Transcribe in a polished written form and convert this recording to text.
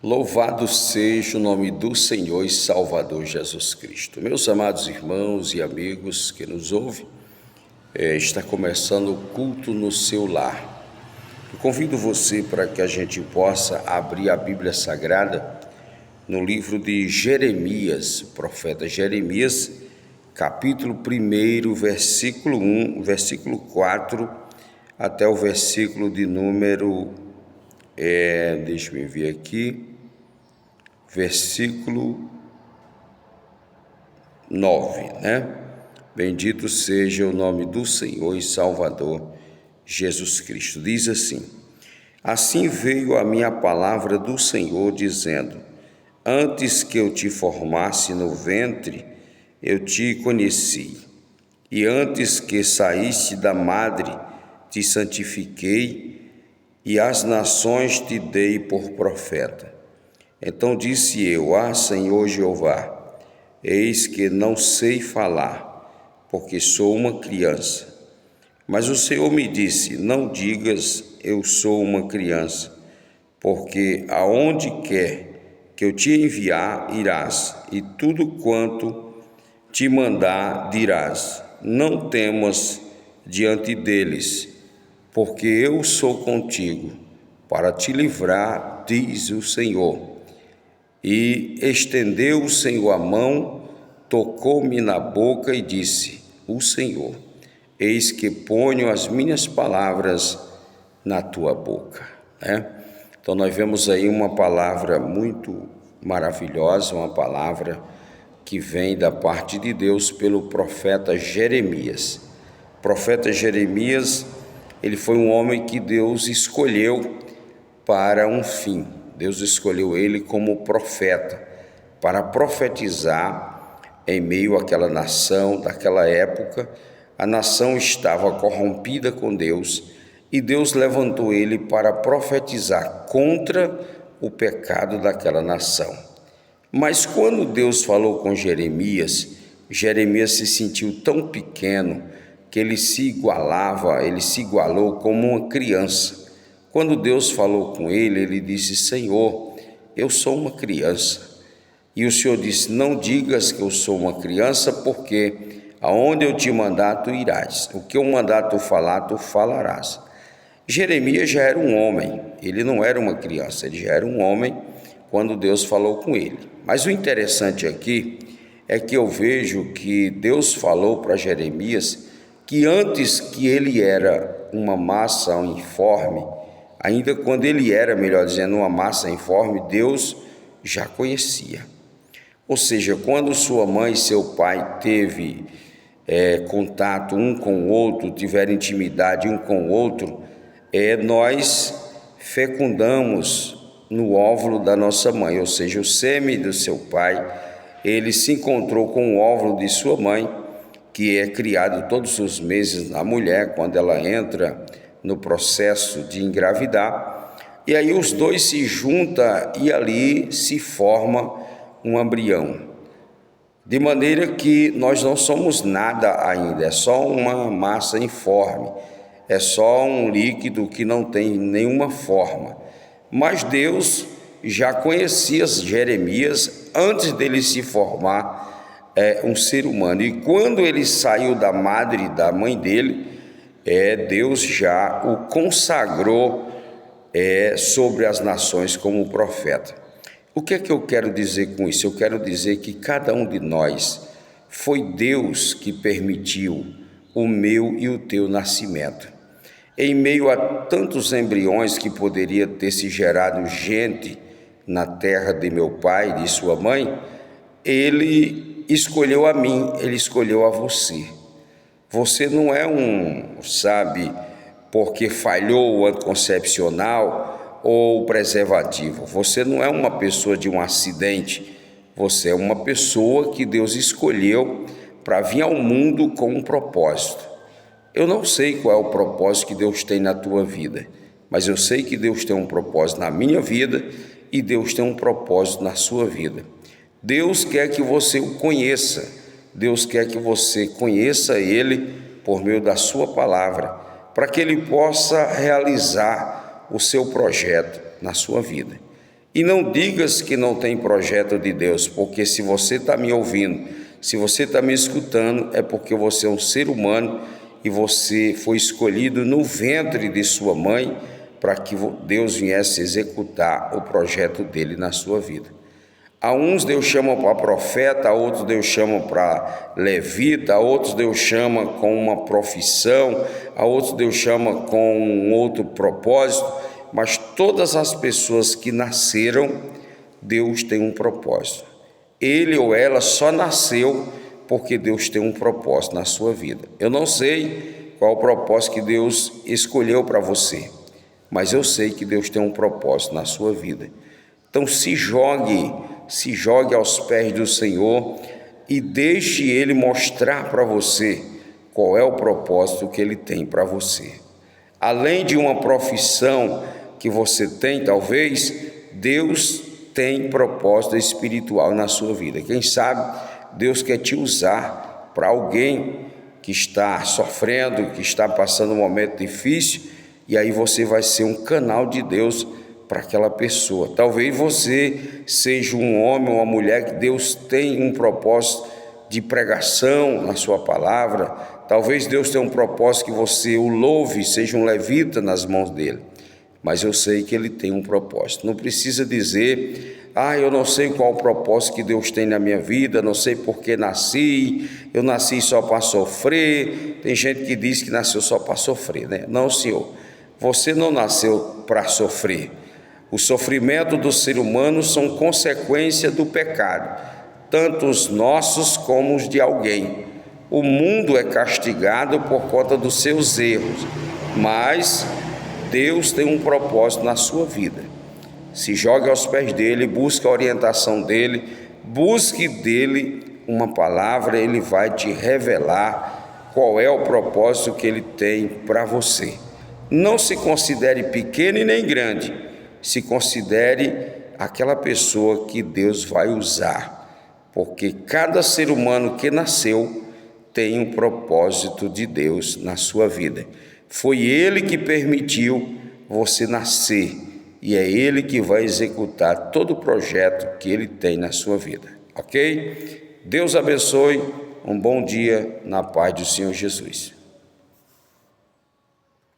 Louvado seja o nome do Senhor e Salvador Jesus Cristo. Meus amados irmãos e amigos que nos ouvem, está começando o culto no seu lar. Eu convido você para que a gente possa abrir a Bíblia Sagrada no livro de Jeremias, o profeta Jeremias, capítulo 1, versículo 1, versículo 4, até o versículo de número, deixa eu ver aqui, versículo 9, né? Bendito seja o nome do Senhor e Salvador Jesus Cristo. Diz assim: assim veio a minha palavra do Senhor, dizendo: antes que eu te formasse no ventre, eu te conheci, e antes que saísse da madre, te santifiquei, e às nações te dei por profeta. Então disse eu: Senhor Jeová, eis que não sei falar, porque sou uma criança. Mas o Senhor me disse: não digas, eu sou uma criança, porque aonde quer que eu te enviar, irás, e tudo quanto te mandar, dirás. Não temas diante deles, porque eu sou contigo, para te livrar, diz o Senhor. E estendeu o Senhor a mão, tocou-me na boca e disse: o Senhor, eis que ponho as minhas palavras na tua boca. Então nós vemos aí uma palavra muito maravilhosa, uma palavra que vem da parte de Deus pelo profeta Jeremias. O profeta Jeremias, ele foi um homem que Deus escolheu para um fim. Deus escolheu ele como profeta, para profetizar em meio àquela nação daquela época. A nação estava corrompida com Deus, e Deus levantou ele para profetizar contra o pecado daquela nação. Mas quando Deus falou com Jeremias, Jeremias se sentiu tão pequeno que ele se igualou como uma criança. Quando Deus falou com ele, ele disse: Senhor, eu sou uma criança. E o Senhor disse: não digas que eu sou uma criança, porque aonde eu te mandar, tu irás. O que eu mandar tu falar, tu falarás. Jeremias já era um homem, ele não era uma criança, ele já era um homem quando Deus falou com ele. Mas o interessante aqui é que eu vejo que Deus falou para Jeremias que antes que ele era uma massa informe, ainda quando ele era, melhor dizendo, uma massa informe, Deus já conhecia. Ou seja, quando sua mãe e seu pai teve contato um com o outro, tiveram intimidade um com o outro, nós fecundamos no óvulo da nossa mãe, ou seja, o sêmen do seu pai, ele se encontrou com o óvulo de sua mãe, que é criado todos os meses na mulher, quando ela entra no processo de engravidar, e aí os dois se juntam e ali se forma um embrião, de maneira que nós não somos nada ainda, é só uma massa informe, é só um líquido que não tem nenhuma forma. Mas Deus já conhecia Jeremias antes dele se formar um ser humano, e quando ele saiu da madre, da mãe dele, Deus já o consagrou sobre as nações como profeta. O que é que eu quero dizer com isso? Eu quero dizer que cada um de nós, foi Deus que permitiu o meu e o teu nascimento. Em meio a tantos embriões que poderia ter se gerado gente na terra de meu pai e de sua mãe, ele escolheu a mim, ele escolheu a você. Você não é porque falhou o anticoncepcional ou o preservativo. Você não é uma pessoa de um acidente. Você é uma pessoa que Deus escolheu para vir ao mundo com um propósito. Eu não sei qual é o propósito que Deus tem na tua vida, mas eu sei que Deus tem um propósito na minha vida e Deus tem um propósito na sua vida. Deus quer que você o conheça. Deus quer que você conheça Ele por meio da sua palavra, para que Ele possa realizar o seu projeto na sua vida. E não digas que não tem projeto de Deus, porque se você está me ouvindo, se você está me escutando, é porque você é um ser humano e você foi escolhido no ventre de sua mãe para que Deus viesse executar o projeto dele na sua vida. A uns Deus chama para profeta, a outros Deus chama para levita, a outros Deus chama com uma profissão, a outros Deus chama com um outro propósito, mas todas as pessoas que nasceram, Deus tem um propósito. Ele ou ela só nasceu porque Deus tem um propósito na sua vida. Eu não sei qual o propósito que Deus escolheu para você, mas eu sei que Deus tem um propósito na sua vida. Então se jogue aos pés do Senhor e deixe Ele mostrar para você qual é o propósito que Ele tem para você. Além de uma profissão que você tem, talvez, Deus tem propósito espiritual na sua vida. Quem sabe Deus quer te usar para alguém que está sofrendo, que está passando um momento difícil, e aí você vai ser um canal de Deus para aquela pessoa. Talvez você seja um homem ou uma mulher que Deus tem um propósito de pregação na sua palavra. Talvez Deus tenha um propósito que você o louve, seja um levita nas mãos dele. Mas eu sei que ele tem um propósito. Não precisa dizer, eu não sei qual o propósito que Deus tem na minha vida, não sei por que nasci, eu nasci só para sofrer. Tem gente que diz que nasceu só para sofrer, né? Não, senhor, você não nasceu para sofrer. O sofrimento do ser humano são consequência do pecado, tanto os nossos como os de alguém. O mundo é castigado por conta dos seus erros, mas Deus tem um propósito na sua vida. Se jogue aos pés dele, busque a orientação dele, busque dele uma palavra, ele vai te revelar qual é o propósito que ele tem para você. Não se considere pequeno e nem grande, se considere aquela pessoa que Deus vai usar, porque cada ser humano que nasceu tem um propósito de Deus na sua vida. Foi Ele que permitiu você nascer e é Ele que vai executar todo o projeto que Ele tem na sua vida, ok? Deus abençoe, um bom dia na paz do Senhor Jesus.